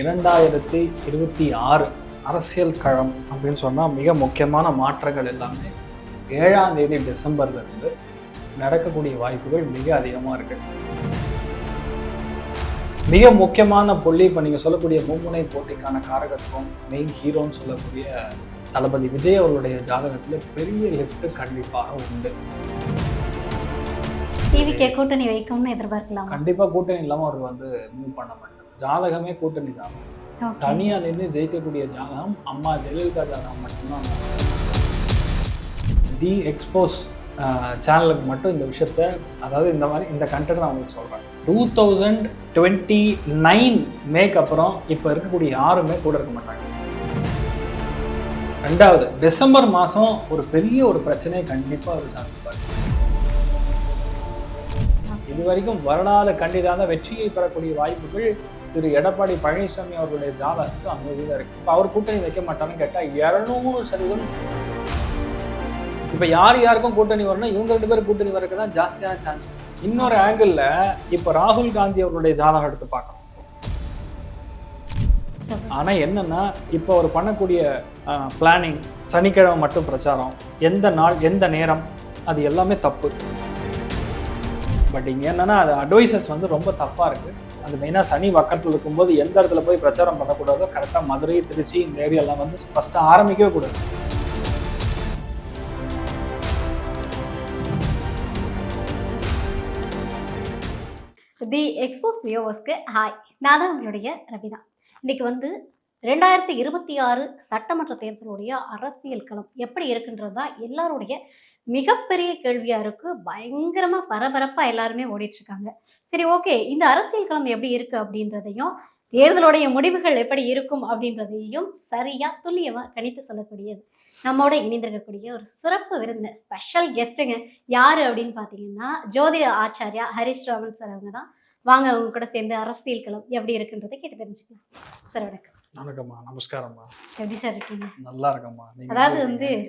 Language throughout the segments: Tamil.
2026 அரசியல் களம் அப்படின்னு சொன்னால் மிக முக்கியமான மாற்றங்கள் எல்லாமே 7ஆம் தேதி டிசம்பர்ல இருந்து நடக்கக்கூடிய வாய்ப்புகள் மிக அதிகமாக இருக்கு. மிக முக்கியமான புள்ளி இப்போ நீங்கள் சொல்லக்கூடிய மும்முனை போட்டிக்கான காரகத்துவம் மெயின் ஹீரோன்னு சொல்லக்கூடிய தளபதி விஜய் அவர்களுடைய ஜாதகத்தில் பெரிய லிஃப்ட் கண்டிப்பாக உண்டு. டிவிக்கு கூட்டணி வைக்கும்னு எதிர்பார்க்கலாம். கண்டிப்பாக கூட்டணி இல்லாமல் அவர் மூவ் பண்ண மாட்டார். ஜாதகமே கூட்டணி ஜாதகம். தனியா நின்று ஜெயிக்கக்கூடிய ஜாதகம் அம்மா ஜெயலலிதா ஜாதகம் மட்டும்தான். தி எக்ஸ்போஸ் சேனலுக்கு மட்டும் இந்த விஷயத்த, அதாவது இந்த மாதிரி இந்த கண்டென்ட் நான் உங்களுக்கு சொல்கிறேன். 2029 மேக்கு அப்புறம் இப்போ இருக்கக்கூடிய யாருமே கூட இருக்க மாட்டாங்க. ரெண்டாவது, டிசம்பர் மாதம் ஒரு பெரிய ஒரு பிரச்சனையை கண்டிப்பாக அவர் சாதிப்பார். இது வரைக்கும் வரலாறு கண்டிதான வெற்றியை பெறக்கூடிய வாய்ப்புகள் திரு எடப்பாடி பழனிசாமி அவர்களுடைய ஜாதகத்துக்கு அமைதியாக இருக்கு. இப்போ அவர் கூட்டணி வைக்க மாட்டாருன்னு கேட்டால் 200%. இப்போ யாருக்கும் கூட்டணி வரணும், இவங்க 2 பேரும் கூட்டணி வரக்கு தான் ஜாஸ்தியான சான்ஸ். இன்னொரு ஆங்கிள் இப்போ ராகுல் காந்தி அவர்களுடைய ஜாதகம் எடுத்து பார்க்கணும். ஆனால் என்னன்னா இப்போ அவர் பண்ணக்கூடிய பிளானிங், சனிக்கிழமை மட்டும் பிரச்சாரம், எந்த நாள் எந்த நேரம், அது எல்லாமே தப்பு. பட் இங்கே என்னன்னா அது அட்வைசஸ் ரொம்ப தப்பாக இருக்குது. அது மெயினாக சனி வக்கத்தில் இருக்கும்போது எந்த இடத்துல போய் பிரச்சாரம் பண்ணக்கூடாதோ, கரெக்டாக மதுரை, திருச்சி இந்த ஏரியாலாம் ஃபஸ்ட்டு ஆரம்பிக்கவே கூடாது. தி எக்ஸ்போஸ் வியூவர்ஸ்க்கு ஹாய், நான் தான் உங்களுடைய ரவினா. இன்னைக்கு 2026 சட்டமன்ற தேர்தலுடைய அரசியல் களம் எப்படி இருக்குன்றது தான் எல்லாருடைய மிகப்பெரிய கேள்வியாக இருக்குது. பயங்கரமாக பரபரப்பாக எல்லாருமே ஓடிட்டுருக்காங்க. சரி, ஓகே, இந்த அரசியல் களம் எப்படி இருக்குது அப்படின்றதையும், தேர்தலுடைய முடிவுகள் எப்படி இருக்கும் அப்படின்றதையும் சரியாக துல்லியமாக கணித்து சொல்லக்கூடியது நம்மோட இணைந்திருக்கக்கூடிய ஒரு சிறப்பு விருந்தினர், ஸ்பெஷல் கெஸ்ட்டுங்க. யார் அப்படின்னு பார்த்தீங்கன்னா ஜோதிட ஆச்சாரியா ஹரிஷ் ராமன் சார். அவங்க தான். வாங்க அவங்க கூட சேர்ந்து அரசியல் களம் எப்படி இருக்குன்றதை கேட்டு தெரிஞ்சுக்கலாம். சார் வணக்கம். வணக்கம்மா. நமஸ்காரம்மா. எப்படி சார் இருக்கீங்க? நல்லா இருக்கம்மா. அதாவது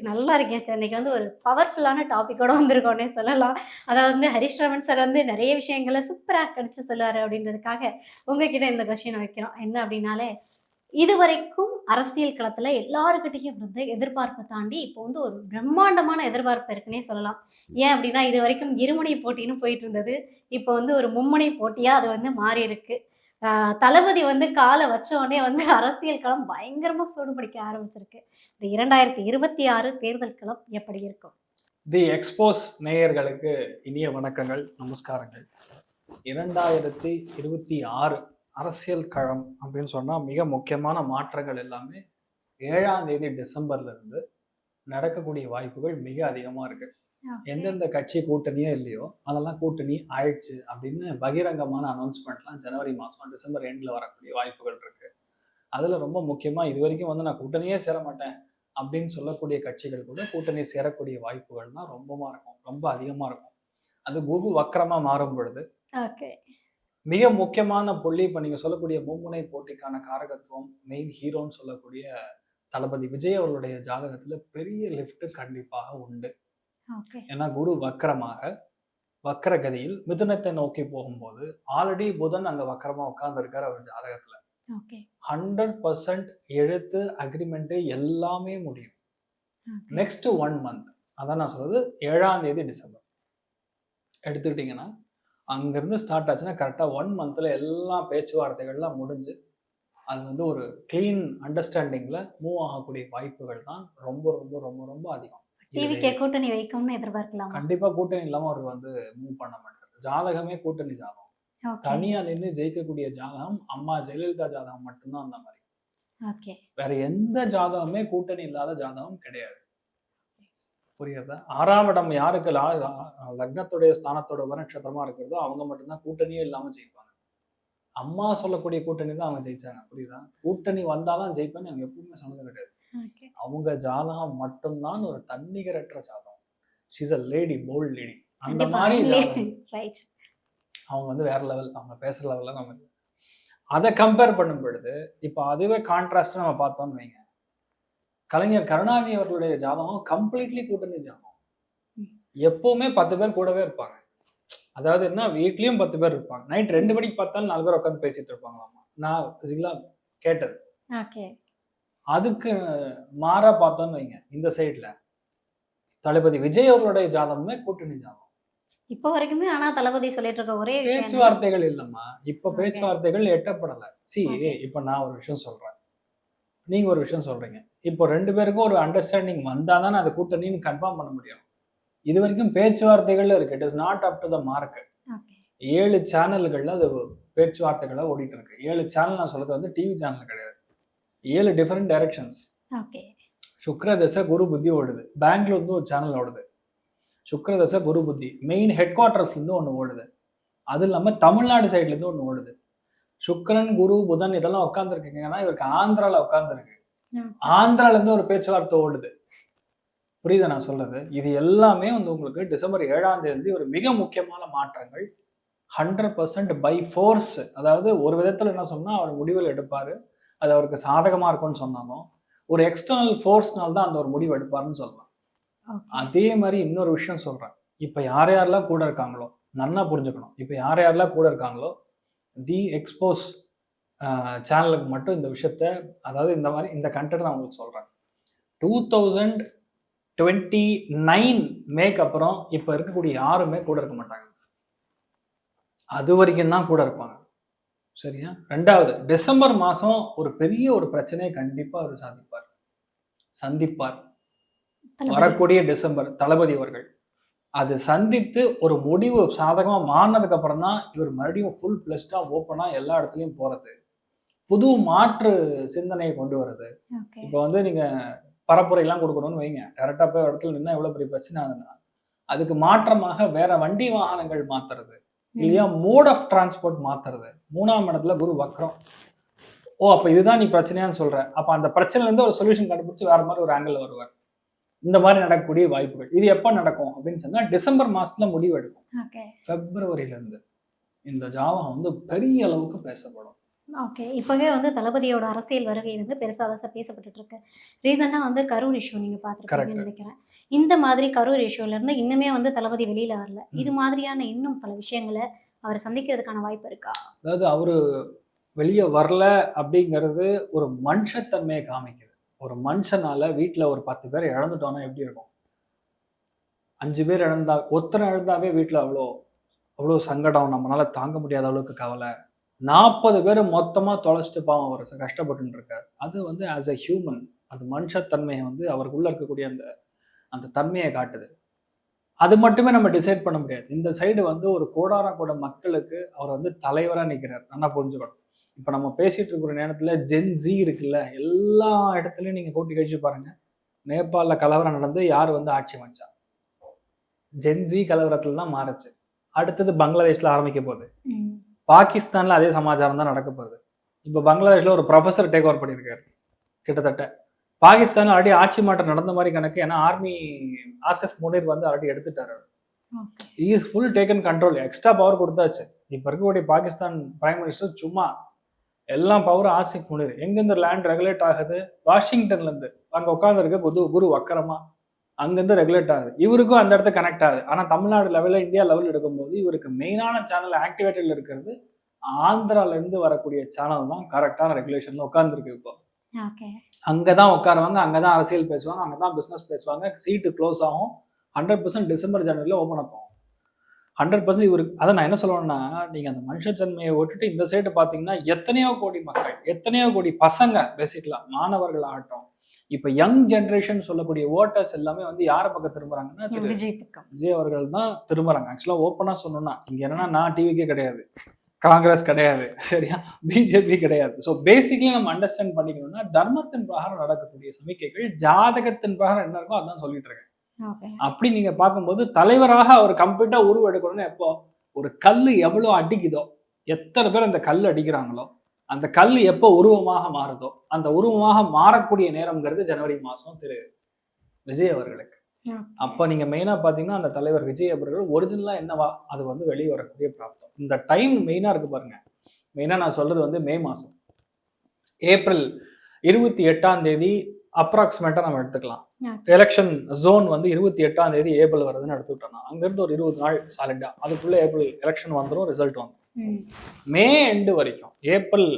நல்லா இருக்கேன் சார். இன்னைக்கு ஒரு பவர்ஃபுல்லான டாபிக்கோட வந்திருக்கோன்னே சொல்லலாம். அதாவது ஹரிஷ் ராமன் சார் நிறைய விஷயங்களை சூப்பராக கடிச்சு சொல்லுவார் அப்படின்றதுக்காக உங்ககிட்ட இந்த கொஸ்டின் வைக்கிறோம். என்ன அப்படின்னாலே, இதுவரைக்கும் அரசியல் களத்தில் எல்லாருக்கிட்டையும் எதிர்பார்ப்பை தாண்டி இப்போ ஒரு பிரம்மாண்டமான எதிர்பார்ப்பு இருக்குன்னே சொல்லலாம். ஏன் அப்படின்னா, இது வரைக்கும் இருமுனை போட்டின்னு போயிட்டு இருந்தது. இப்போ ஒரு மும்முனை போட்டியாக அது மாறி இருக்கு. தளபதி காலை வச்ச உடனே அரசியல் களம் பயங்கரமா சூடுபிடிக்க ஆரம்பிச்சிருக்கு. இந்த 2026 தேர்தல் களம் எப்படி இருக்கும்? தி எக்ஸ்போஸ் நேயர்களுக்கு இனிய வணக்கங்கள், நமஸ்காரங்கள். 2026 அரசியல் களம் அப்படின்னு சொன்னா மிக முக்கியமான மாற்றங்கள் எல்லாமே 7ஆம் தேதி டிசம்பர்ல இருந்து நடக்கக்கூடிய வாய்ப்புகள் மிக அதிகமா இருக்கு. எந்தெந்த கட்சி கூட்டணியோ இல்லையோ அதெல்லாம் கூட்டணி ஆயிடுச்சு அப்படின்னு பகிரங்கமான அனௌன்ஸ்மெண்ட்லாம் ஜனவரி மாதம் டிசம்பர் எண்டில் வரக்கூடிய வாய்ப்புகள் இருக்கு. அதில் ரொம்ப முக்கியமாக இது வரைக்கும் நான் கூட்டணியே சேர மாட்டேன் அப்படின்னு சொல்லக்கூடிய கட்சிகள் கூட கூட்டணி சேரக்கூடிய வாய்ப்புகள் தான் ரொம்ப அதிகமாக இருக்கும். அது குரு வக்கரமாக மாறும் பொழுது மிக முக்கியமான புள்ளி இப்போ நீங்கள் சொல்லக்கூடிய மும்முனை போட்டிக்கான காரகத்துவம் மெயின் ஹீரோன்னு சொல்லக்கூடிய தளபதி விஜய் அவர்களுடைய ஜாதகத்தில் பெரிய லிஃப்ட் கண்டிப்பாக உண்டு. ஏன்னா குரு வக்கர கதியில் மிதுனத்தை நோக்கி போகும்போது ஆல்ரெடி புதன் அங்க வக்கரமா உட்கார்ந்துருக்காரு அவர் ஜாதகத்துல. 100% எழுத்து அக்ரிமெண்ட் எல்லாமே முடியும் நெக்ஸ்ட் 1 மந்த். அதான் நான் சொல்றது, 7ஆம் தேதி டிசம்பர் எடுத்துக்கிட்டீங்கன்னா அங்கிருந்து ஸ்டார்ட் ஆச்சுன்னா கரெக்டா 1 மந்த்ல எல்லா பேச்சுவார்த்தைகள்லாம் முடிஞ்சு அது ஒரு கிளீன் அண்டர்ஸ்டாண்டிங்ல மூவ் ஆகக்கூடிய வாய்ப்புகள் தான் ரொம்ப ரொம்ப ரொம்ப ரொம்ப அதிகம். டிவிக்கு கூட்டணி வைக்கும்னு எதிர்பார்க்கலாம். கண்டிப்பா கூட்டணி இல்லாம அவர் மூவ் பண்ண மாட்டார். ஜாதகமே கூட்டணி ஜாதகம். தனியா நின்று ஜெயிக்கக்கூடிய ஜாதகம் அம்மா ஜெயலலிதா ஜாதகம் மட்டும்தான். அந்த மாதிரி வேற எந்த ஜாதகமே கூட்டணி இல்லாத ஜாதகம் கிடையாது. புரியுறதா? 6ஆம் இடம் யாருக்கு லக்னத்துடைய ஸ்தானத்தோட உபநட்சத்திரமா இருக்கிறதோ அவங்க மட்டும்தான் கூட்டணியே இல்லாம ஜெயிப்பாங்க. அம்மா சொல்லக்கூடிய கூட்டணி தான் அவங்க ஜெயிச்சாங்க. புரியுதா? கூட்டணி வந்தாதான் ஜெயிப்பேன்னு அவங்க எப்பவுமே சொன்னது கிடையாது. அவங்க ஜாதகம் மட்டும்தான் ஒரு தன்னிகரற்ற ஜாதகம். She's a lady, bold lady. அந்த மாதிரி அவங்க வேற லெவல், அவங்க பேசுற லெவல்ல நம்ம அதை கம்பேர் பண்ணும் பொழுது இப்போ அதுவே கான்ட்ராஸ்ட் நம்ம பார்த்தோம்னு வைங்க, கலைஞர் கருணாநிதி அவர்களுடைய ஜாதகம் கம்ப்ளீட்லி கூட்டணி ஜாதகம். எப்பவுமே 10 பேர் கூடவே இருப்பாங்க. அதாவது என்ன, வீட்லயும் 10 பேர் இருப்பாங்க. நைட் 2 மணிக்கு பார்த்தாலும் 4 பேர் உட்காந்து பேசிட்டு இருப்பாங்களாமா. நான் பிசிக்கலா கேட்டது. ஓகே. அதுக்கு மாறா பார்த்தோம்னு வைங்க, இந்த சைடுல தளபதி விஜய் அவர்களுடைய ஜாதகமே கூட்டணி ஜாதகம். இப்போ வரைக்குமே ஆனா தளபதி சொல்லிட்டு இருக்க ஒரே விஷயம் என்னன்னா, பேச்சுவார்த்தைகள் இல்லம்மா. இப்ப Okay. பேச்சுவார்த்தைகள் எட்டப்படல. Okay. இப்ப நான் ஒரு விஷயம் சொல்றேன், நீங்க ஒரு விஷயம் சொல்றீங்க. இப்போ 2 பேருக்கும் ஒரு அண்டர்ஸ்டாண்டிங் வந்தாதான் அது கூட்டணின்னு கன்ஃபார்ம் பண்ண முடியும். இது வரைக்கும் பேச்சுவார்த்தைகள் இருக்கு. It is not up to the mark. Okay. 7 சேனல்கள்ல அது பேச்சுவார்த்தைகளா ஓடிட்டு இருக்கு. 7 சேனல் நான் சொல்றது வந்து டிவி சேனல் கிடையாது. 7 டிஃபரெண்ட் டைரக்ஷன்ஸ். ஓகே. சுக்ரதசை குரு புத்தி ஓடுது. பெங்களூர்ல இருந்து ஒரு சேனல் ஓடுது. சுக்ரதசை குரு புத்தி மெயின் ஹெட் குவார்டர்ஸ்ல இருந்து ஒன்று ஓடுது. அது இல்லாம தமிழ்நாடு சைட்ல இருந்து ஒன்று ஓடுது. சுக்கிரன் குரு புதன் இதெல்லாம் உட்காந்துருக்கீங்கன்னா இவருக்கு ஆந்திரால உட்காந்துருக்கு. ஆந்திரால இருந்து ஒரு பேச்சுவார்த்தை ஓடுது. புரியுதா நான் சொல்றது? இது எல்லாமே வந்து உங்களுக்கு டிசம்பர் 7ஆம் தேதி ஒரு மிக முக்கியமான மாற்றங்கள். 100% பை ஃபோர்ஸ். அதாவது ஒரு விதத்துல என்ன சொன்னா அவர் முடிவுகள் எடுப்பாரு, அது அவருக்கு சாதகமா இருக்கும்னு சொன்னாலும் ஒரு எக்ஸ்டர்னல் ஃபோர்ஸ்னால தான் அந்த ஒரு முடிவு எடுப்பாருன்னு சொல்லலாம். அதே மாதிரி இன்னொரு விஷயம் சொல்றேன். இப்ப யார் யாரெல்லாம் கூட இருக்காங்களோ நன்னா புரிஞ்சுக்கணும். இப்ப யார் யாரெல்லாம் கூட இருக்காங்களோ தி எக்ஸ்போஸ் சேனலுக்கு மட்டும் இந்த விஷயத்த, அதாவது இந்த மாதிரி இந்த கண்டென்ட் நான் உங்களுக்கு சொல்றேன். 2029 மேக்கு அப்புறம் இப்ப இருக்கக்கூடிய யாருமே கூட இருக்க மாட்டாங்க. அது வரைக்கும் தான் கூட இருப்பாங்க. சரியா? 2வது டிசம்பர் மாசம் ஒரு பெரிய ஒரு பிரச்சனையை கண்டிப்பா அவர் சந்திப்பார். வரக்கூடிய டிசம்பர் தளபதி அவர்கள் அது சந்தித்து ஒரு முடிவு சாதகமா மாறினதுக்கு அப்புறம் தான் இவர் மறுபடியும் ஃபுல் பிளஸ்டா ஓப்பனா எல்லா இடத்துலயும் போறது, புது மாற்று சிந்தனையை கொண்டு வர்றது. இப்போ வந்து நீங்க பரப்புரை எல்லாம் கொடுக்கணும்னு வைங்க, டைரக்டா போய் இடத்துல நின்னா எவ்வளவு பெரிய பிரச்சனை ஆகுதுன்னா, அதுக்கு மாற்றமாக வேற வண்டி வாகனங்கள் மாத்துறது, இல்லையா மோட் ஆஃப் டிரான்ஸ்போர்ட் மாத்துறது. 3ஆம் இடத்துல குரு வக்ரம். அப்ப இதுதான் நீ பிரச்சனையான்னு சொல்ற, அப்ப அந்த பிரச்சனைல இருந்து ஒரு சொல்யூஷன் கண்டுபிடிச்சு வேற மாதிரி ஒரு ஆங்கிள் வருவார். இந்த மாதிரி நடக்கக்கூடிய வாய்ப்புகள். இது எப்ப நடக்கும் அப்படின்னு சொன்னா டிசம்பர் மாசத்துல முடிவு எடுக்கும். பிப்ரவரியில இருந்து இந்த ஜாதகம் வந்து பெரிய அளவுக்கு பேசப்படும். ஓகே. இப்பவே வந்து தளபதியோட அரசியல் வருகை வந்து பெருசா தான் பேசப்பட்டு இருக்கு. ரீசெண்டா வந்து கரூர் இஷ்யூ நீங்க பாத்துருக்கீங்கன்னு நினைக்கிறேன். இந்த மாதிரி கரூர் இஷ்யூல இருந்து இன்னுமே வந்து தளபதி வெளியில வரல. இது மாதிரியான இன்னும் பல விஷயங்களை அவர் சந்திக்கிறதுக்கான வாய்ப்பு இருக்கா? அதாவது அவரு வெளியே வரல அப்படிங்கிறது ஒரு மனுஷத்தன்மையை காமிக்குது. ஒரு மனுஷனால வீட்டுல ஒரு 10 பேர் இழந்துட்டோம்னா எப்படி இருக்கும்? 5 பேர் இழந்தா, ஒருத்தர் இழந்தாவே வீட்டுல அவ்வளோ சங்கடம், நம்மளால தாங்க முடியாத அளவுக்கு கவலை. 40 பேர் மொத்தமா தொலைச்சிட்டு பாவம் அவர் கஷ்டப்பட்டு இருக்காரு. அது வந்து ஆஸ் எ ஹியூமன், அது மனுஷத்தன்மையை வந்து அவருக்குள்ள இருக்கக்கூடிய அந்த தன்மையை காட்டுது. அது மட்டுமே நம்ம டிசைட் பண்ண முடியாது. இந்த சைடு வந்து ஒரு கோடான மக்களுக்கு அவர் வந்து தலைவரா நிற்கிறார். நல்லா புரிஞ்சுக்கணும். இப்ப நம்ம பேசிட்டு இருக்கிற நேரத்துல ஜென்ஜி இருக்குல்ல, எல்லா இடத்துலயும் நீங்க கூட்டி கழிச்சு பாருங்க. நேபாளில் கலவரம் நடந்து யார் வந்து ஆட்சி வச்சா? ஜென்ஜி கலவரத்துல தான் மாறுச்சு. அடுத்தது பங்களாதேஷ்ல ஆரம்பிக்க போகுது. பாகிஸ்தான்ல அதே சமாச்சாரம் தான் நடக்க போகுது. இப்ப பங்களாதேஷ்ல ஒரு ப்ரொஃபஸர் டேக் ஓவர் பண்ணியிருக்காரு. கிட்டத்தட்ட பாகிஸ்தான்ல ஆல்ரெடி ஆட்சி மாற்றம் நடந்த மாதிரி கணக்கு. ஏன்னா ஆர்மி ஆசிஃப் முனீர் வந்து ஆல்ரெடி எடுத்துட்டாரு. Is full taken control, extra power கொடுத்தாச்சு. இப்ப இருக்கக்கூடிய பாகிஸ்தான் பிரைம் மினிஸ்டர் சும்மா எல்லாம் பவரும் ஆசிஃப் முனீர். எங்கிருந்து லேண்ட் ரெகுலேட் ஆகுது? வாஷிங்டன்ல இருந்து. அங்க உட்காந்துருக்க குரு வக்கரமா அங்கிருந்து ரெகுலேட் ஆகுது. இவருக்கும் அந்த இடத்த கனெக்ட் ஆகுது. ஆனா தமிழ்நாடு லெவல்ல, இந்தியா லெவல் எடுக்கும்போது இவருக்கு மெயினான சேனல் ஆக்டிவேட்டட்ல இருக்கிறது ஆந்திரால இருந்து வரக்கூடிய சேனல் தான் கரெக்டான ரெகுலேஷன்ல உட்காந்துருக்கு. இப்போ அங்கதான் உட்காருவாங்க, அங்கதான் அரசியல் பேசுவாங்க, அங்கதான் பிசினஸ் பேசுவாங்க. சீட்டு க்ளோஸ் ஆகும். 100% டிசம்பர் ஜனவரியில ஓபன் ஆகும். 100% இவருக்கு. அதை நான் என்ன சொல்லணும்னா, நீங்க அந்த மனுஷத்தன்மையை விட்டுட்டு இந்த சைடு பாத்தீங்கன்னா எத்தனையோ கோடி மக்கள், எத்தனையோ கோடி பசங்க, பேசிக்கலா மாணவர்கள் ஆகட்டும், இப்ப யங் ஜெனரேஷன் சொல்லக்கூடிய ஓட்டர்ஸ் எல்லாமே வந்து யார பக்கம் திரும்புறாங்கன்னா விஜய் அவர்கள் தான் திரும்புறாங்க. ஆக்சுவலா ஓப்பனா சொன்னோம்னா இங்க என்னன்னா, நான் டிவிக்கே கிடையாது, காங்கிரஸ் கிடையாது, சரியா, பிஜேபி கிடையாது. ஸோ பேசிக்கலி நம்ம அண்டர்ஸ்டாண்ட் பண்ணிக்கணும்னா தர்மத்தின் பிரகாரம் நடக்கக்கூடிய சமிக்கைகள் ஜாதகத்தின் பிரகாரம் என்ன இருக்கோ அதான் சொல்லிட்டு இருக்கேன். அப்படி நீங்க பார்க்கும்போது தலைவராக அவர் கம்ப்ளீட்டா உருவெடுக்கணும்னு எப்போ ஒரு கல் எவ்வளவு அடிக்குதோ, எத்தனை பேர் அந்த கல் அடிக்கிறாங்களோ, அந்த கல் எப்போ உருவமாக மாறுதோ, அந்த உருவமாக மாறக்கூடிய நேரம்ங்கிறது ஜனவரி மாசம் திரு விஜய் அவர்களுக்கு. அப்ப நீங்க மெயினா பாத்தீங்கன்னா அந்த தலைவர் விஜய் அவர்கள் ஒரிஜினலா என்னவா அது வந்து வெளியே வரக்கூடிய பிராப்தம். இந்த டைம் மெயினா இருக்கு பாருங்க. மெயினா நான் சொல்றது வந்து மே மாசம், ஏப்ரல் 28ஆம் தேதி அப்ராக்சிமேட்டா நம்ம எடுத்துக்கலாம். எலெக்ஷன் ஜோன் வந்து 28ஆம் தேதி ஏப்ரல் வருதுன்னு எடுத்துக்கிட்டோம்னா அங்கிருந்து ஒரு 20 நாள் சாலிடா, அதுக்குள்ள ஏப்ரல் எலெக்ஷன் வந்துடும், ரிசல்ட் வந்துடும். மே எண்டு வரைக்கும், ஏப்ரல்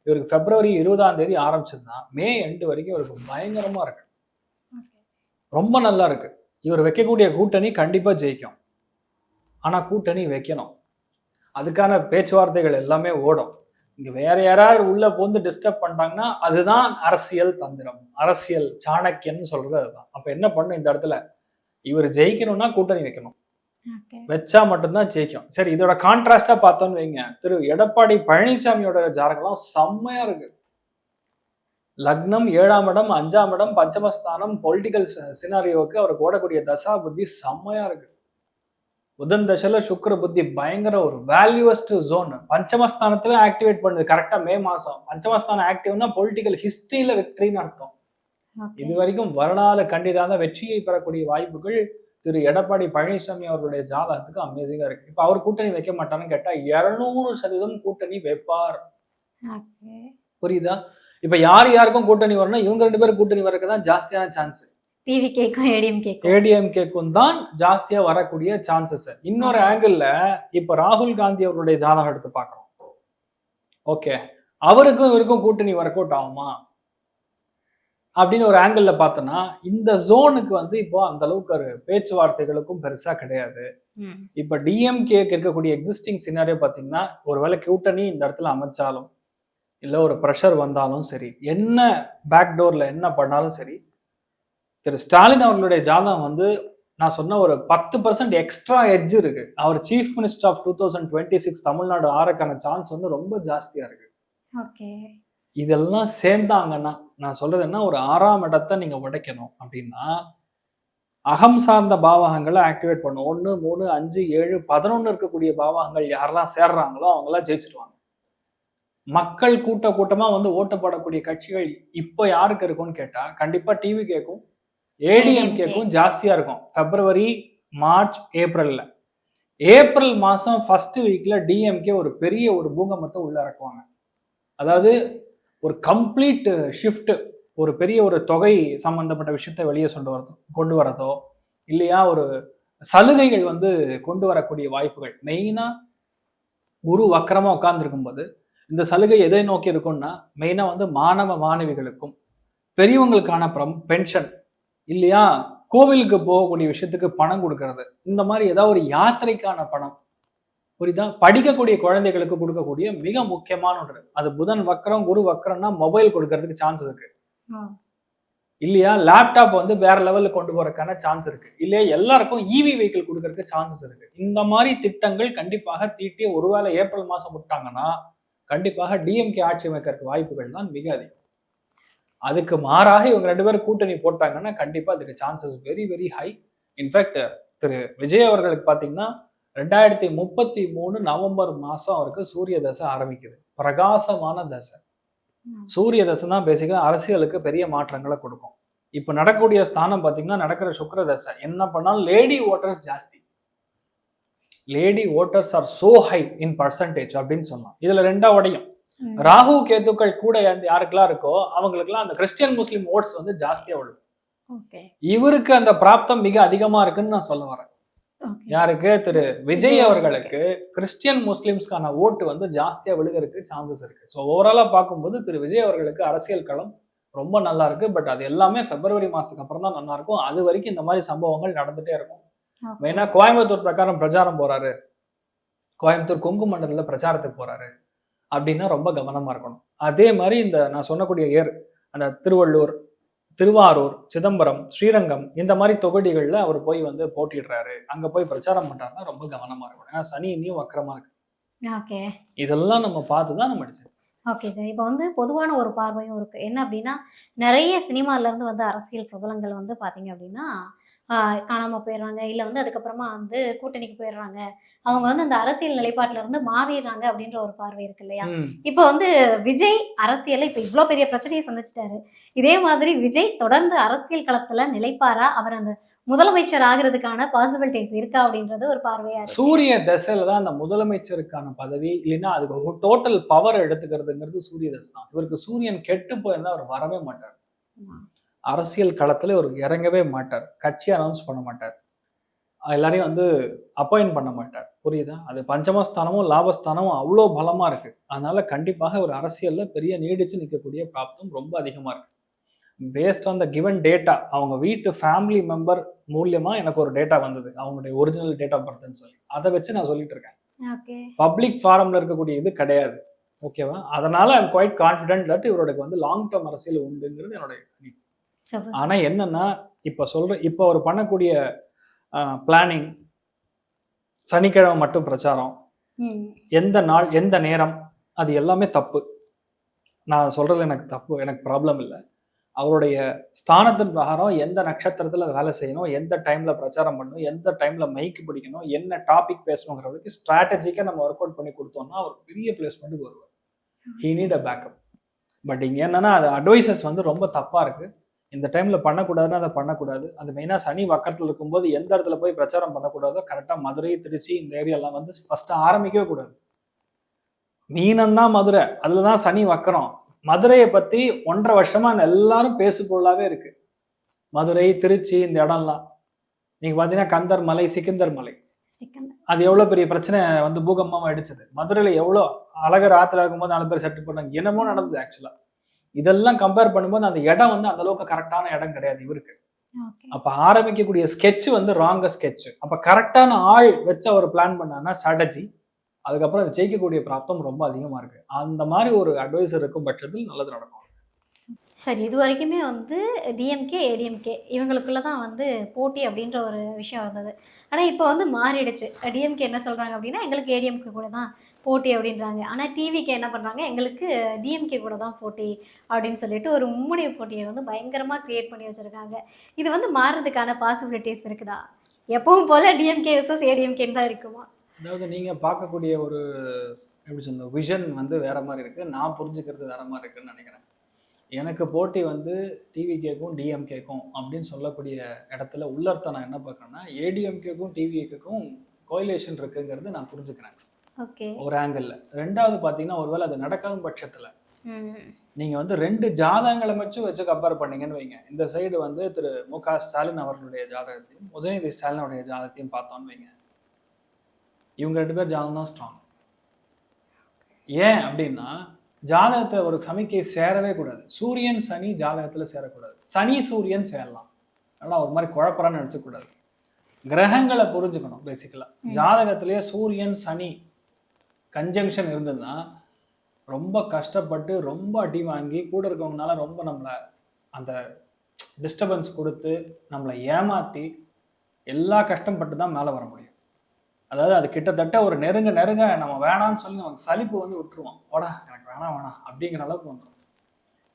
இவருக்கு பிப்ரவரி 20 ஆரம்பிச்சதுன்னா மே எண்டு வரைக்கும் இவருக்கு பயங்கரமா இருக்கு, ரொம்ப நல்லா இருக்கு. இவர் வைக்கக்கூடிய கூட்டணி கண்டிப்பா ஜெயிக்கும். ஆனா கூட்டணி வைக்கணும், அதுக்கான பேச்சுவார்த்தைகள் எல்லாமே ஓடும். இங்க வேற யாராவது உள்ள போந்து டிஸ்டர்ப் பண்ணிட்டாங்கன்னா அதுதான் அரசியல் தந்திரம், அரசியல் சாணக்கியன்னு சொல்றது அதுதான். அப்ப என்ன பண்ணும் இந்த இடத்துல, இவர் ஜெயிக்கணும்னா கூட்டணி வைக்கணும், வச்சா மட்டும்தான் ஜெயிக்கும். சரி, இதோட கான்ட்ராஸ்டா பார்த்தோம்னு வைங்க, திரு எடப்பாடி பழனிசாமியோட ஜாதகம் செம்மையா இருக்கு. லக்னம் 7ஆம் இடம், 5ஆம் இடம், பஞ்சமஸ்தானம், பொலிட்டிக்கல் சினாரியோவுக்கு அவருக்கு ஓடக்கூடிய தசா புத்தி செம்மையா இருக்கு. புதன் தசையில சுக்கிர புத்தி பயங்கர ஒரு வேல்யூவஸ்ட் ஜோன். பஞ்சமஸ்தானத்துல ஆக்டிவேட் பண்ணுது கரெக்டா மே மாசம். பஞ்சமஸ்தானம் ஆக்டிவ்னா பொலிட்டிக்கல் ஹிஸ்டரியில வெற்றின்னு அர்த்தம். இது வரைக்கும் வரலாறு கண்டிதான வெற்றியை பெறக்கூடிய வாய்ப்புகள் திரு எடப்பாடி பழனிசாமி அவர்களுடைய ஜாதகத்துக்கு அமேசிங்கா இருக்கு. இப்ப அவர் கூட்டணி வைக்க மாட்டான்னு கேட்டா 200% கூட்டணி வைப்பார். புரியுதா? இப்ப யாருக்கும் கூட்டணி வரணும், இவங்க 2 பேரும் கூட்டணி வரக்கு தான் ஜாஸ்தியான சான்ஸ். ஏடிஎம்கேக்கும் தான் ஜாஸ்தியா வரக்கூடிய சான்சஸ். இன்னொரு ஆங்கிள் இப்ப ராகுல் காந்தி அவருடைய ஜாதகம் எடுத்து பார்க்கணும். ஓகே, அவருக்கும் இவருக்கும் கூட்டணி ஒர்க் அவுட் ஆகுமா அப்படின்னு ஒரு ஆங்கிள் பார்த்தோம்னா, இந்த ஜோனுக்கு வந்து இப்போ அந்த அளவுக்கு ஒரு பேச்சுவார்த்தைகளுக்கும் பெருசா கிடையாது. இப்ப டிஎம்கேக்கு இருக்கக்கூடிய எக்ஸிஸ்டிங் சினாரியோ பாத்தீங்கன்னா, ஒருவேளை கூட்டணி இந்த இடத்துல அமைச்சாலும் இல்ல ஒரு ப்ரெஷர் வந்தாலும் சரி, என்ன பேக்டோர்ல என்ன பண்ணாலும் சரி, திரு ஸ்டாலின் அவர்களுடைய ஜாதகம் வந்து நான் சொன்ன ஒரு 10% எக்ஸ்ட்ரா எட்ஜ் இருக்கு. அவர் சீஃப் மினிஸ்டர் ஆஃப் 2026 தமிழ்நாடு ஆறக்கான சான்ஸ் வந்து ரொம்ப ஜாஸ்தியா இருக்கு. இதெல்லாம் சேர்ந்தாங்கன்னா நான் சொல்றது என்ன, ஒரு 6ஆம் இடத்தை நீங்க உடைக்கணும் அப்படின்னா அகம் சார்ந்த பாவகங்களை ஆக்டிவேட் பண்ணும். 1, 3, 5, 7, 11 இருக்கக்கூடிய பாவகங்கள் யாரெல்லாம் சேர்றாங்களோ அவங்கெல்லாம் ஜெயிச்சிருவாங்க. மக்கள் கூட்டமா வந்து ஓட்டப்படக்கூடிய கட்சிகள் இப்ப யாருக்கு இருக்கும்னு கேட்டா கண்டிப்பா டிவி கேக்கும், ஏடிஎம்கேக்கும் ஜாஸ்தியா இருக்கும். பிப்ரவரி, மார்ச், ஏப்ரல்ல. ஏப்ரல் மாசம் ஃபர்ஸ்ட் வீக்ல டிஎம்கே ஒரு பெரிய ஒரு பூகம்பத்தை உள்ள இறக்குவாங்க. அதாவது ஒரு கம்ப்ளீட் ஷிஃப்ட், ஒரு பெரிய ஒரு தொகை சம்பந்தப்பட்ட விஷயத்தை வெளியே கொண்டு வரதோ இல்லையா, ஒரு சலுகைகள் வந்து கொண்டு வரக்கூடிய வாய்ப்புகள். மெயினா குரு வக்கரமா உட்கார்ந்து இருக்கும்போது இந்த சலுகை எதை நோக்கி இருக்கும்னா, மெயினா வந்து மாணவ மாணவிகளுக்கும் பெரியவங்களுக்கான பென்ஷன் இல்லையா, கோவிலுக்கு போகக்கூடிய விஷயத்துக்கு பணம் கொடுக்கறது, இந்த மாதிரி ஏதாவது ஒரு யாத்திரைக்கான பணம், புரியுதா, படிக்கக்கூடிய குழந்தைகளுக்கு கொடுக்கக்கூடிய மிக முக்கியமான ஒன்று. அது புதன் வக்கரம் குரு வக்கரம்னா மொபைல் கொடுக்கறதுக்கு சான்ஸ் இருக்கு இல்லையா, லேப்டாப் வந்து வேற லெவலில் கொண்டு போறதுக்கான சான்ஸ் இருக்கு இல்லையா, எல்லாருக்கும் இவி வெஹிக்கிள் கொடுக்கறதுக்கு சான்சஸ் இருக்கு. இந்த மாதிரி திட்டங்கள் கண்டிப்பாக தீட்டி ஒருவேளை ஏப்ரல் மாசம் விட்டாங்கன்னா கண்டிப்பாக டிஎம்கே ஆட்சி அமைக்கிறதுக்கு வாய்ப்புகள் தான் மிக அதிகம். அதுக்கு மாறாக இவங்க 2 பேரும் கூட்டணி போட்டாங்கன்னா கண்டிப்பா அதுக்கு chances very very high. In fact திரு விஜய் அவர்களுக்கு பாத்தீங்கன்னா 2033 நவம்பர் மாசம் அவருக்கு சூரிய தசை ஆரம்பிக்குது. பிரகாசமான தசை. சூரிய தசை தான் பேசிக்கா அரசியலுக்கு பெரிய மாற்றங்களை கொடுக்கும். இப்ப நடக்கக்கூடிய ஸ்தானம் பாத்தீங்கன்னா நடக்கிற சுக்கிர தசை. என்ன பண்ணாலும் லேடி ஓட்டர்ஸ் ஜாஸ்தி, lady voters are so high in percentage அப்படின்னு சொல்லலாம். இதுல 2ஆ உடையும். ராகு கேதுக்கள் கூட யாருக்கெல்லாம் இருக்கோ அவங்களுக்குலாம் அந்த கிறிஸ்டியன் முஸ்லிம் ஓட்ஸ் வந்து ஜாஸ்தியா விழும். இவருக்கு அந்த பிராப்தம் மிக அதிகமா இருக்குன்னு நான் சொல்ல வரேன். யாருக்கு, திரு விஜய் அவர்களுக்கு கிறிஸ்டியன் முஸ்லிம்ஸ்க்கான ஓட்டு வந்து ஜாஸ்தியா விழுகிறதுக்கு சான்சஸ் இருக்கு. ஸோ ஓவராலா பார்க்கும்போது திரு விஜய் அவர்களுக்கு அரசியல் களம் ரொம்ப நல்லா இருக்கு. பட் அது எல்லாமே பிப்ரவரி மாசத்துக்கு அப்புறம் தான் நல்லா இருக்கும். அது வரைக்கும் இந்த மாதிரி சம்பவங்கள் நடந்துட்டே இருக்கும். மெயினா கோயம்புத்தூர் பிரகாரம் பிரச்சாரம் போறாரு, கோயம்புத்தூர் கொங்கு மண்டலத்துல பிரச்சாரத்துக்கு போறாரு அப்படின்னா ரொம்ப கவனமா இருக்கணும். அதே மாதிரி இந்த நான் சொன்னக்கூடிய அந்த திருவள்ளூர், திருவாரூர், சிதம்பரம், ஸ்ரீரங்கம் இந்த மாதிரி தொகுதிகளில் அவர் போய் வந்து போட்டிடுறாரு, அங்க போய் பிரச்சாரம் பண்றாருன்னா ரொம்ப கவனமா இருக்கணும். ஏன்னா சனி இன்னும் வக்கரமா இருக்கு. இதெல்லாம் நம்ம பார்த்துதான் நம்ம அடிச்சு. ஓகே சார், இப்போ வந்து பொதுவான ஒரு பார்வையும் இருக்கு. என்ன அப்படின்னா, நிறைய சினிமால இருந்து வந்து அரசியல் பிரபலங்கள் வந்து பாத்தீங்க அப்படின்னா காணாம போயிடுறாங்க, இல்லை வந்து அதுக்கப்புறமா வந்து கூட்டணிக்கு போயிடுறாங்க, அவங்க வந்து அந்த அரசியல் நிலைப்பாட்டுல இருந்து மாறிடுறாங்க அப்படின்ற ஒரு பார்வை இருக்கு இல்லையா. இப்போ வந்து விஜய் அரசியலை இப்போ இவ்வளோ பெரிய பிரச்சனையை சந்திச்சிட்டாரு. இதே மாதிரி விஜய் தொடர்ந்து அரசியல் களத்துல நிலைப்பாரா, அவர் அந்த முதலமைச்சர் ஆகிறதுக்கான பாசிபிலிட்டிஸ் இருக்கா அப்படின்றது ஒரு பார்வையா. சூரிய தசையில தான் அந்த முதலமைச்சருக்கான பதவி, இல்லைன்னா அதுக்கு டோட்டல் பவர் எடுத்துக்கிறதுங்கிறது சூரிய தசை தான். இவருக்கு சூரியன் கெட்டு போயிருந்தா அவர் வரவே மாட்டார், அரசியல் களத்துல ஒரு இறங்கவே மாட்டார், கட்சி அனௌன்ஸ் பண்ண மாட்டார். எல்லாரையும் வந்து அப்பாயிண்ட் பண்ண மாட்டார். புரியுதா? அது பஞ்சமஸ்தானமும் லாபஸ்தானமும் அவ்வளோ பலமா இருக்கு. அதனால கண்டிப்பாக ஒரு அரசியல்ல பெரிய நீடிச்சு நிற்கக்கூடிய பிராப்தம் ரொம்ப அதிகமா இருக்கு. Based on the given data, அவங்க வீட்டு ஃபேமிலி மெம்பர் மூலியமா எனக்கு ஒரு டேட்டா வந்தது. அவங்களுடைய ஒரிஜினல் டேட் ஆஃப் பர்த்ன்னு சொல்லி. அதை வச்சு நான் சொல்லிட்டு இருக்கேன். ஓகே. பப்ளிக் ஃபாரம்ல இருக்கக்கூடிய இது கிடையாது. ஓகேவா? அதனால I am quite confident that இவருக்கு வந்து லாங் டேர்ம் அரசியல் உண்டுங்கிறது என்னுடைய கணிப்பு. ஆனா என்னன்னா, இப்ப அவர் பண்ணக்கூடிய பிளானிங், சனிக்கிழமை மட்டும் பிரச்சாரம், எந்த நாள் எந்த நேரம், அது எல்லாமே தப்பு. நான் சொல்றது எனக்கு தப்பு, எனக்கு ப்ராப்ளம் இல்லை. அவருடைய ஸ்தானத்தின் பிரகாரம் எந்த நட்சத்திரத்துல வேலை செய்யணும், எந்த டைம்ல பிரச்சாரம் பண்ணணும், எந்த டைம்ல மைக்கு பிடிக்கணும், என்ன டாபிக் பேசணுங்கிறதுக்கு ஸ்ட்ராட்டஜிக்கா நம்ம ஒர்க் அவுட் பண்ணி கொடுத்தோம்னா அவர் பெரிய பிளேஸ்மெண்ட்டுக்கு வருவார். He need a backup. But இங்க என்னன்னா, அது அட்வைசஸ் வந்து ரொம்ப தப்பா இருக்கு. இந்த டைம்ல பண்ணக்கூடாதுன்னா அதை பண்ணக்கூடாது. அது மெயினா சனி வக்கரத்துல இருக்கும்போது எந்த இடத்துல போய் பிரச்சாரம் பண்ணக்கூடாதோ கரெக்டா மதுரை, திருச்சி இந்த ஏரியாலாம் வந்து ஃபர்ஸ்ட் ஆரம்பிக்கவே கூடாது. மீனம் தான் மதுரை, அதுலதான் சனி வக்கரம். மதுரையை பத்தி 1.5 வருஷமா எல்லாரும் பேசுபொருளாவே இருக்கு. மதுரை, திருச்சி இந்த இடம்லாம் நீங்க பாத்தீங்கன்னா கந்தர் மலை, சிக்கந்தர் மலை, அது எவ்வளவு பெரிய பிரச்சனை வந்து பூகம்பமா அடிச்சது. மதுரையில எவ்வளவு அழகர் ஆத்துல இருக்கும்போது 4 பேர் செட்டு பண்ணாங்க, என்னமோ நடந்தது. ஆக்சுவலா இதெல்லாம் கம்பேர் பண்ணும்போது அந்த இடம் வந்து அந்த அளவுக்கு கரெக்டான இடம் கிடையாது இவருக்கு. அப்ப ஆரம்பிக்கக்கூடிய ஸ்கெட்ச் வந்து ராங்க ஸ்கெட்ச். அப்ப கரெக்டான ஆள் வச்சு அவர் பிளான் பண்ணான்னா ஸ்ட்ராட்டஜி, அதுக்கப்புறம் அதை ஜெயிக்கக்கூடிய பிராப்தம் ரொம்ப அதிகமா இருக்கு. அந்த மாதிரி ஒரு அட்வைசர் இருக்கும் பட்சத்தில் நல்லது நடக்கும். சரி, இது வரைக்குமே வந்து டிஎம்கே, ஏடிஎம்கே இவங்களுக்குள்ள தான் வந்து போட்டி அப்படின்ற ஒரு விஷயம் இருந்தது. ஆனால் இப்போ வந்து மாறிடுச்சு. டிஎம்கே என்ன சொல்கிறாங்க அப்படின்னா, எங்களுக்கு ஏடிஎம்கே கூட தான் போட்டி அப்படின்றாங்க. ஆனால் டிவிக்கு என்ன பண்ணுறாங்க, எங்களுக்கு டிஎம்கே கூட தான் போட்டி அப்படின்னு சொல்லிட்டு ஒரு மும்முனை போட்டியை வந்து பயங்கரமாக க்ரியேட் பண்ணி வச்சுருக்காங்க. இது வந்து மாறுறதுக்கான பாசிபிலிட்டிஸ் இருக்குதா? எப்பவும் போல் டிஎம்கே விசஸ் ஏடிஎம்கேன்னு தான் இருக்குமா? அதாவது நீங்கள் பார்க்கக்கூடிய ஒரு எப்படி சொல்ல விஷன் வந்து வேற மாதிரி இருக்குது, நான் புரிஞ்சுக்கிறது வேற மாதிரி இருக்குன்னு நினைக்கிறேன். எனக்கு போட்டி வந்து டிவிகேக்கும் டிஎம்கேக்கும் அப்படின்னு சொல்லக்கூடிய இடத்துல உள்ளர்த்த நான் என்ன பார்க்குறேன்னா, ஏடிஎம்கேக்கும் டிவிகேக்கும் கோயிலேஷன் இருக்குங்கிறது நான் புரிஞ்சுக்கிறேன் ஒரு ஆங்கிள். ரெண்டாவது பார்த்தீங்கன்னா, ஒருவேளை அது நடக்காத பட்சத்தில் நீங்கள் வந்து 2 ஜாதகங்களை வச்சு கம்பேர் பண்ணீங்கன்னு வைங்க. இந்த சைடு வந்து திரு மு.க. ஸ்டாலின் அவர்களுடைய ஜாதகத்தையும் உதயநிதி ஸ்டாலின் அவருடைய ஜாதகத்தையும் பார்த்தோன்னு வைங்க, இவங்க 2 பேர் ஜாதகம் தான் ஸ்ட்ராங். ஏன் அப்படின்னா, ஜாதகத்தை ஒரு சமிக்கை சேரவே கூடாது. சூரியன் சனி ஜாதகத்துல சேரக்கூடாது. சனி சூரியன் சேரலாம், ஆனால் ஒரு மாதிரி குழப்பறான்னு நினைச்சக்கூடாது. கிரகங்களை புரிஞ்சுக்கணும். பேசிக்கலா ஜாதகத்திலேயே சூரியன் சனி கன்ஜங்ஷன் இருந்ததுன்னா ரொம்ப கஷ்டப்பட்டு ரொம்ப அடி வாங்கி கூட இருக்கவங்கனால ரொம்ப நம்மளை அந்த டிஸ்டர்பன்ஸ் கொடுத்து நம்மளை ஏமாத்தி எல்லா கஷ்டப்பட்டு தான் மேலே வர முடியும். அதாவது அது கிட்டத்தட்ட ஒரு நெருங்க நம்ம வேணாம்னு சொல்லி நமக்கு சலிப்பு வந்து விட்டுருவோம். ஓடா எனக்கு வேணாம் அப்படிங்கிற அளவுக்கு வந்துடும்.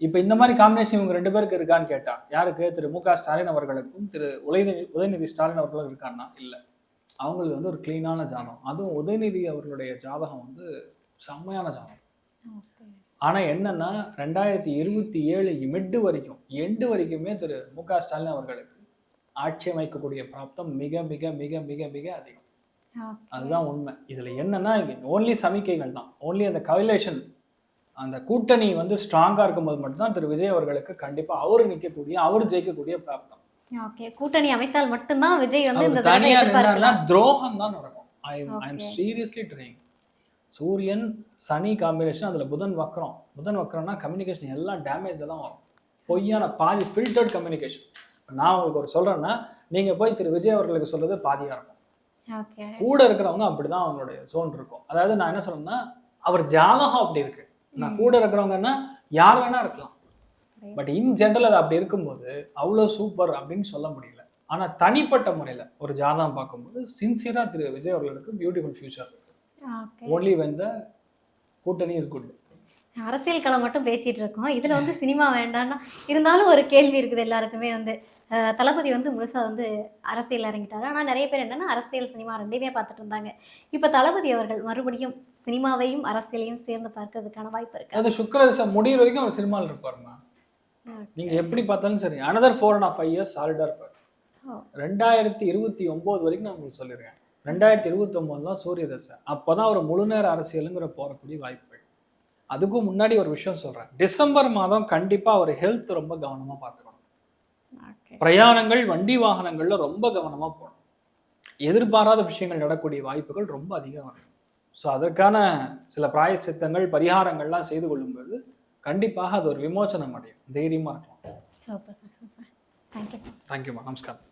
இப்போ இந்த மாதிரி காம்பினேஷன் இவங்க 2 பேருக்கு இருக்கான்னு கேட்டா, யாருக்கு? திரு மு.க. ஸ்டாலின் அவர்களுக்கும் திரு உதயநிதி ஸ்டாலின் அவர்களும் இருக்கான்னா இல்லை. அவங்களுக்கு வந்து ஒரு கிளீனான ஜாதகம். அதுவும் உதயநிதி அவர்களுடைய ஜாதகம் வந்து செம்மையான ஜாதகம். ஆனா என்னன்னா, 2027 மிட் வரைக்கும் எண்டு வரைக்குமே திரு மு.க. ஸ்டாலின் அவர்களுக்கு ஆட்சி அமைக்கக்கூடிய பிராப்தம் மிக மிக மிக மிக மிக அதிகம். அதுதான் உண்மை. இதுல என்னன்னா, ஓன்லி சமிக்கைகள் தான், ஓன்லி அந்த கவிலேஷன், அந்த கூட்டணி வந்து ஸ்ட்ராங்கா இருக்கும்போது மட்டும்தான் திரு விஜய் அவர்களுக்கு கண்டிப்பா அவர் ஜெயிக்கக்கூடிய பிராப்தம். கூட்டணி அமைத்தால் மட்டும்தான் விஜய் வந்து தனியா நின்னா துரோகம் தான் நடக்கும். I am seriously trying. சூரியன் சனி காம்பினேஷன், அதுல புதன் வக்கரம்னா கம்யூனிகேஷன் எல்லாம் டேமேஜ்ல தான் வரும். பொய்யான பாதி ஃபில்டர்ட் கம்யூனிகேஷன். நான் உங்களுக்கு ஒரு சொல்றேன்னா, நீங்க போய் திரு விஜய் அவர்களுக்கு சொல்றது பாதியா இருக்கும். கூட இருக்கிறவங்க அப்படிதான் அவங்களுடைய சோன் இருக்கும். அதாவது நான் என்ன சொல்றேன்னா, அவர் ஜாதகம் அப்படி இருக்கு. நான் கூட இருக்கிறவங்கன்னா யார் வேணா இருக்கலாம், பட் இன் ஜென்ரல் அது அப்படி இருக்கும்போது அவ்வளோ சூப்பர் அப்படின்னு சொல்ல முடியல. ஆனா தனிப்பட்ட முறையில ஒரு ஜாதகம் பார்க்கும்போது சின்சியரா திரு விஜய் அவர்களுக்கு பியூட்டிஃபுல் ஃபியூச்சர் இருக்கு. only when the கூட்டணி இஸ் குட். அரசியல் களம் மட்டும் பேசிட்டு இருக்கோம், இதுல வந்து சினிமா வேண்டாம்னா இருந்தாலும் ஒரு கேள்வி இருக்குது எல்லாருக்குமே. வந்து தளபதி வந்து முழுசா வந்து அரசியல் இறங்கிட்டாரு. ஆனால் நிறைய பேர் என்னன்னா அரசியல் சினிமா ரெண்டையுமே பார்த்துட்டு இருந்தாங்க. இப்போ தளபதி அவர்கள் மறுபடியும் சினிமாவையும் அரசியலையும் சேர்ந்து பார்க்கறதுக்கான வாய்ப்பு இருக்கு. அது சுக்கிரதசை முடிகிற வரைக்கும் அவர் சினிமாவில் இருப்பாருமா. நீங்க எப்படி பார்த்தாலும் சரி, அனதர் 4.5 years சாலிடா இருப்பார். 2029 வரைக்கும் நான் உங்களுக்கு சொல்லியிருக்கேன். 2029 தான் சூரிய தசை. அப்போதான் ஒரு முழு நேர அரசியலுங்கிற போறக்கூடிய வாய்ப்புகள். அதுக்கும் முன்னாடி ஒரு விஷயம் சொல்றேன், டிசம்பர் மாதம் கண்டிப்பா அவர் ஹெல்த் ரொம்ப கவனமா பார்த்துக்கணும். பிரயாணங்கள், வண்டி வாகனங்கள்ல ரொம்ப கவனமா போகணும். எதிர்பாராத விஷயங்கள் நடக்கக்கூடிய வாய்ப்புகள் ரொம்ப அதிகம் இருக்கும். ஸோ அதற்கான சில பிராயச்சித்தங்கள் பரிகாரங்கள்லாம் செய்து கொள்ளும்போது கண்டிப்பாக அது ஒரு விமோச்சனம் அடையும். தைரியமா இருக்கலாம். Super sir, super. Thank you sir. தேங்க்யூமா, நமஸ்காரம்.